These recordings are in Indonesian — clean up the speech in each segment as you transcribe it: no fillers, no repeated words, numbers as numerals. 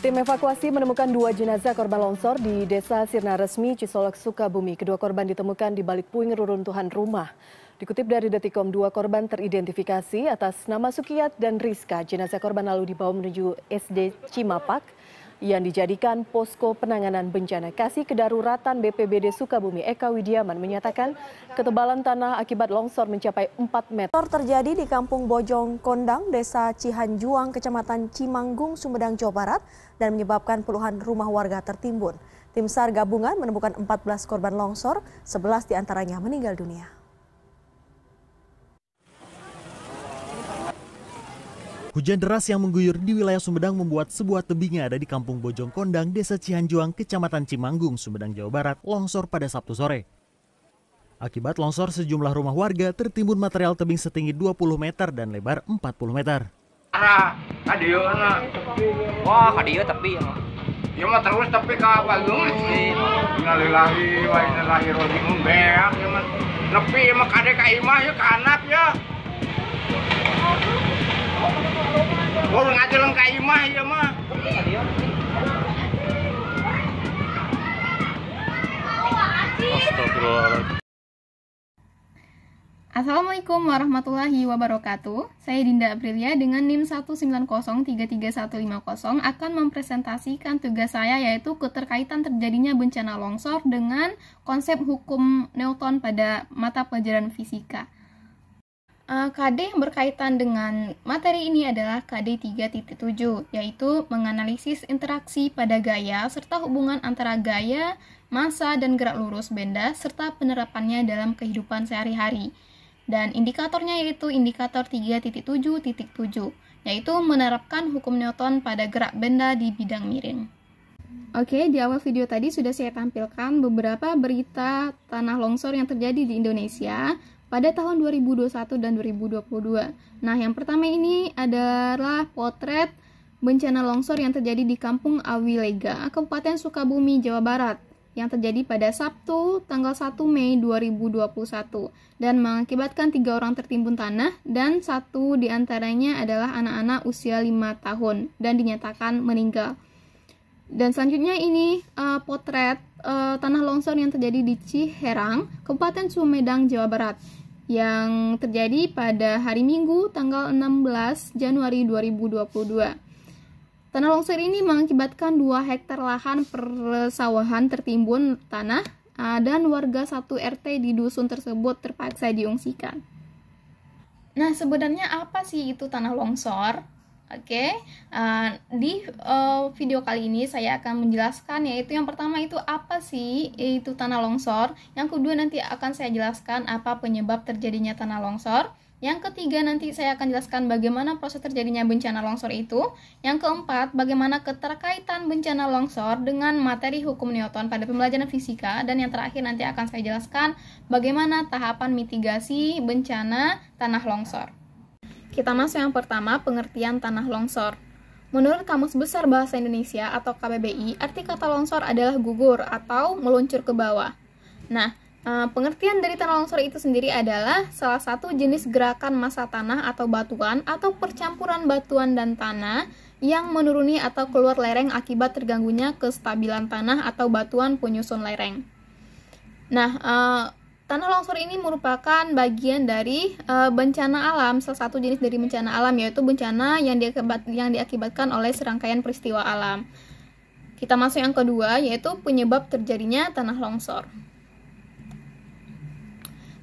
Tim evakuasi menemukan 2 jenazah korban longsor di Desa Sirna Resmi, Cisolok, Sukabumi. Kedua korban ditemukan di balik puing reruntuhan rumah. Dikutip dari Detikcom, 2 korban teridentifikasi atas nama Sukiyat dan Rizka. Jenazah korban lalu dibawa menuju SD Cimapak yang dijadikan posko penanganan bencana. Kasih Kedaruratan BPBD Sukabumi Eka Widiaman menyatakan ketebalan tanah akibat longsor mencapai 4 meter. Terjadi di Kampung Bojong Kondang, Desa Cihanjuang, Kecamatan Cimanggung, Sumedang, Jawa Barat dan menyebabkan puluhan rumah warga tertimbun. Tim SAR gabungan menemukan 14 korban longsor, 11 diantaranya meninggal dunia. Hujan deras yang mengguyur di wilayah Sumedang membuat sebuah tebing yang ada di Kampung Bojong Kondang, Desa Cihanjuang, Kecamatan Cimanggung, Sumedang, Jawa Barat, longsor pada Sabtu sore. Akibat longsor, sejumlah rumah warga tertimbun material tebing setinggi 20 meter dan lebar 40 meter. Wah, kadieu tepi ya. Ya mah terus tepi ka bageung. Innalillahi wa inna ilaihi raji'un beak ya mah. Nepi mah kade ka imah ya ka anak ya. Baru ngajeleng ka imah ya mah. Astagfirullah. Assalamualaikum warahmatullahi wabarakatuh. Saya Dinda Aprilia dengan NIM 190333150 akan mempresentasikan tugas saya, yaitu keterkaitan terjadinya bencana longsor dengan konsep hukum Newton pada mata pelajaran fisika. KD yang berkaitan dengan materi ini adalah KD 3.7, yaitu menganalisis interaksi pada gaya serta hubungan antara gaya, massa, dan gerak lurus benda serta penerapannya dalam kehidupan sehari-hari. Dan indikatornya yaitu indikator 3.7.7, yaitu menerapkan hukum Newton pada gerak benda di bidang miring. Oke, di awal video tadi sudah saya tampilkan beberapa berita tanah longsor yang terjadi di Indonesia pada tahun 2021 dan 2022. Nah, yang pertama ini adalah potret bencana longsor yang terjadi di Kampung Awilega, Kabupaten Sukabumi, Jawa Barat, yang terjadi pada Sabtu tanggal 1 Mei 2021 dan mengakibatkan 3 orang tertimbun tanah dan 1 diantaranya adalah anak-anak usia 5 tahun dan dinyatakan meninggal. Dan selanjutnya ini potret tanah longsor yang terjadi di Ciherang, Kabupaten Sumedang, Jawa Barat, yang terjadi pada hari Minggu tanggal 16 Januari 2022. Tanah longsor ini mengakibatkan 2 hektar lahan persawahan tertimbun tanah dan warga 1 RT di dusun tersebut terpaksa diungsikan. Nah, sebenarnya apa sih itu tanah longsor? Oke, di video kali ini saya akan menjelaskan, yaitu yang pertama itu apa sih itu tanah longsor. Yang kedua nanti akan saya jelaskan apa penyebab terjadinya tanah longsor. Yang ketiga nanti saya akan jelaskan bagaimana proses terjadinya bencana longsor itu. Yang keempat, bagaimana keterkaitan bencana longsor dengan materi hukum Newton pada pembelajaran fisika. Dan yang terakhir nanti akan saya jelaskan bagaimana tahapan mitigasi bencana tanah longsor. Kita masuk yang pertama, pengertian tanah longsor. Menurut Kamus Besar Bahasa Indonesia atau KBBI, arti kata longsor adalah gugur atau meluncur ke bawah. Nah, pengertian dari tanah longsor itu sendiri adalah salah satu jenis gerakan massa tanah atau batuan atau percampuran batuan dan tanah yang menuruni atau keluar lereng akibat terganggunya kestabilan tanah atau batuan penyusun lereng. Nah, tanah longsor ini merupakan bagian dari bencana alam, salah satu jenis dari bencana alam, yaitu bencana yang diakibatkan oleh serangkaian peristiwa alam. Kita masuk yang kedua, yaitu penyebab terjadinya tanah longsor.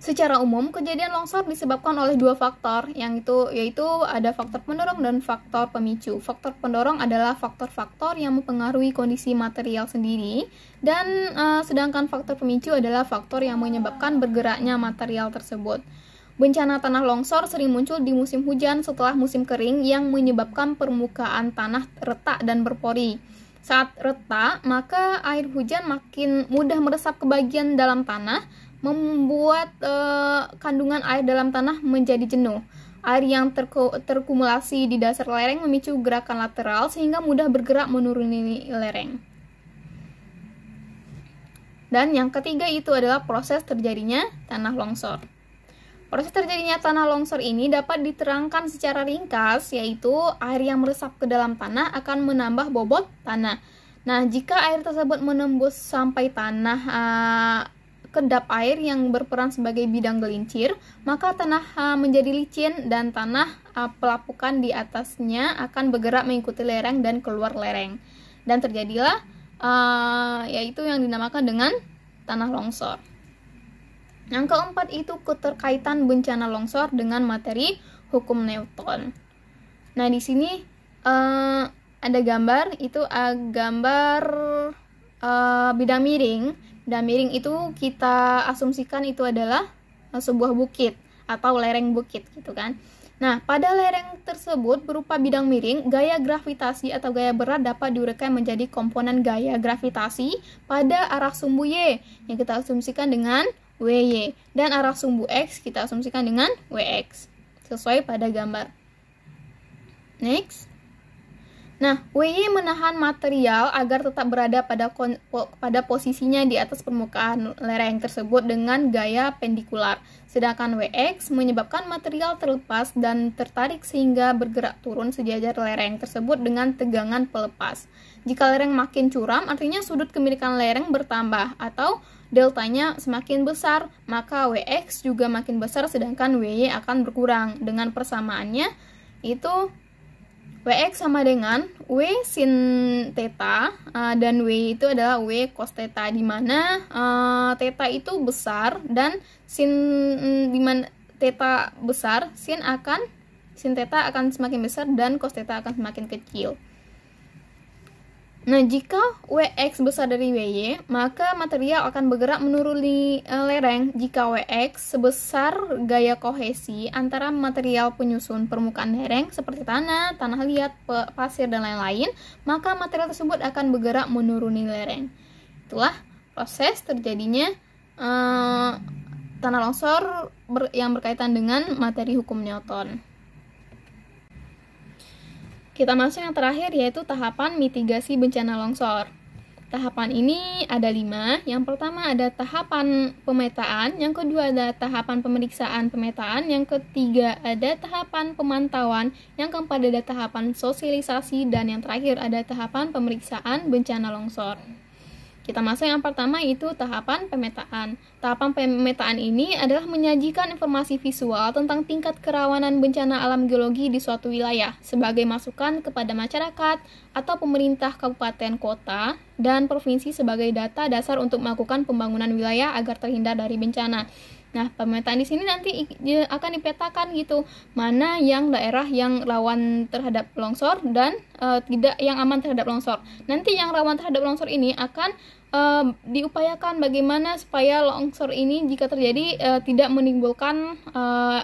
Secara umum, kejadian longsor disebabkan oleh 2 faktor, yaitu ada faktor pendorong dan faktor pemicu. Faktor pendorong adalah faktor-faktor yang mempengaruhi kondisi material sendiri, dan sedangkan faktor pemicu adalah faktor yang menyebabkan bergeraknya material tersebut. Bencana tanah longsor sering muncul di musim hujan setelah musim kering yang menyebabkan permukaan tanah retak dan berpori. Saat retak, maka air hujan makin mudah meresap ke bagian dalam tanah, membuat kandungan air dalam tanah menjadi jenuh. Air yang terkumulasi di dasar lereng memicu gerakan lateral sehingga mudah bergerak menuruni lereng. Dan yang ketiga itu adalah proses terjadinya tanah longsor. Proses terjadinya tanah longsor ini dapat diterangkan secara ringkas, yaitu air yang meresap ke dalam tanah akan menambah bobot tanah. Nah, jika air tersebut menembus sampai tanah kedap air yang berperan sebagai bidang gelincir, maka tanah menjadi licin dan tanah pelapukan di atasnya akan bergerak mengikuti lereng dan keluar lereng. Dan terjadilah yaitu yang dinamakan dengan tanah longsor. Yang keempat itu keterkaitan bencana longsor dengan materi hukum Newton. Nah, di sini ada gambar, itu gambar bidang miring. Bidang miring itu kita asumsikan itu adalah sebuah bukit atau lereng bukit gitu kan. Nah, pada lereng tersebut berupa bidang miring, gaya gravitasi atau gaya berat dapat diuraikan menjadi komponen gaya gravitasi pada arah sumbu Y yang kita asumsikan dengan WY, dan arah sumbu X kita asumsikan dengan WX sesuai pada gambar. Next. Nah, WY menahan material agar tetap berada pada posisinya di atas permukaan lereng tersebut dengan gaya pendikular. Sedangkan WX menyebabkan material terlepas dan tertarik sehingga bergerak turun sejajar lereng tersebut dengan tegangan pelepas. Jika lereng makin curam, artinya sudut kemirikan lereng bertambah atau deltanya semakin besar, maka WX juga makin besar sedangkan WY akan berkurang. Dengan persamaannya itu WX sama dengan W sin theta dan W itu adalah W cos theta, di mana theta itu besar dan sin di mana theta besar, sin theta akan semakin besar dan cos theta akan semakin kecil. Nah, jika WX besar dari WY, maka material akan bergerak menuruni lereng. Jika WX sebesar gaya kohesi antara material penyusun permukaan lereng seperti tanah liat, pasir, dan lain-lain, maka material tersebut akan bergerak menuruni lereng. Itulah proses terjadinya tanah longsor yang berkaitan dengan materi hukum Newton. Kita masuk yang terakhir, yaitu tahapan mitigasi bencana longsor. Tahapan ini ada 5. Yang pertama ada tahapan pemetaan, yang kedua ada tahapan pemeriksaan pemetaan, yang ketiga ada tahapan pemantauan, yang keempat ada tahapan sosialisasi, dan yang terakhir ada tahapan pemeriksaan bencana longsor. Kita masuk yang pertama, itu tahapan pemetaan. Tahapan pemetaan ini adalah menyajikan informasi visual tentang tingkat kerawanan bencana alam geologi di suatu wilayah sebagai masukan kepada masyarakat atau pemerintah kabupaten, kota, dan provinsi sebagai data dasar untuk melakukan pembangunan wilayah agar terhindar dari bencana. Nah, pemetaan di sini nanti akan dipetakan gitu, mana yang daerah yang rawan terhadap longsor dan tidak yang aman terhadap longsor. Nanti yang rawan terhadap longsor ini akan diupayakan bagaimana supaya longsor ini jika terjadi tidak menimbulkan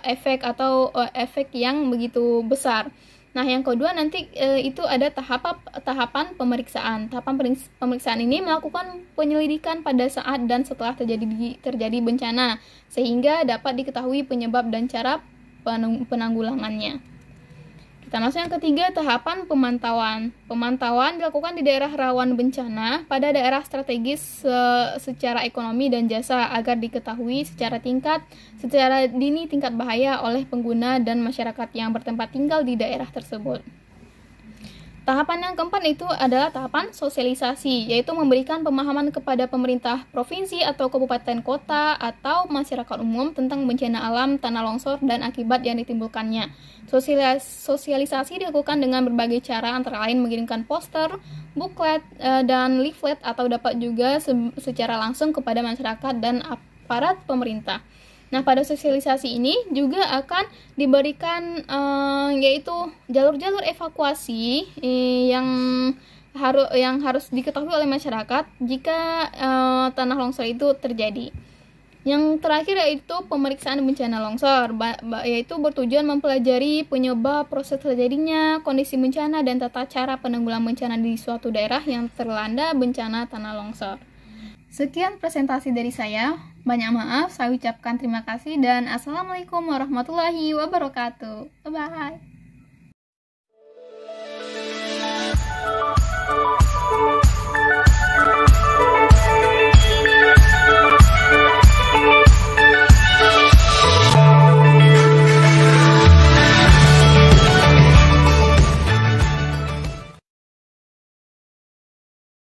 efek atau efek yang begitu besar. Nah, yang kedua nanti itu ada tahapan pemeriksaan. Tahapan pemeriksaan ini melakukan penyelidikan pada saat dan setelah terjadi bencana, sehingga dapat diketahui penyebab dan cara penanggulangannya. Kita masuk yang ketiga, tahapan pemantauan. Pemantauan dilakukan di daerah rawan bencana pada daerah strategis secara ekonomi dan jasa agar diketahui secara dini tingkat bahaya oleh pengguna dan masyarakat yang bertempat tinggal di daerah tersebut. Tahapan yang keempat itu adalah tahapan sosialisasi, yaitu memberikan pemahaman kepada pemerintah provinsi atau kabupaten kota atau masyarakat umum tentang bencana alam, tanah longsor, dan akibat yang ditimbulkannya. Sosialisasi dilakukan dengan berbagai cara, antara lain mengirimkan poster, buklet, dan leaflet, atau dapat juga secara langsung kepada masyarakat dan aparat pemerintah. Nah, pada sosialisasi ini juga akan diberikan yaitu jalur-jalur evakuasi yang harus diketahui oleh masyarakat jika tanah longsor itu terjadi. Yang terakhir yaitu pemeriksaan bencana longsor, yaitu bertujuan mempelajari penyebab proses terjadinya kondisi bencana dan tata cara penanggulangan bencana di suatu daerah yang terlanda bencana tanah longsor. Sekian presentasi dari saya. Banyak maaf, saya ucapkan terima kasih dan assalamualaikum warahmatullahi wabarakatuh. Bye-bye.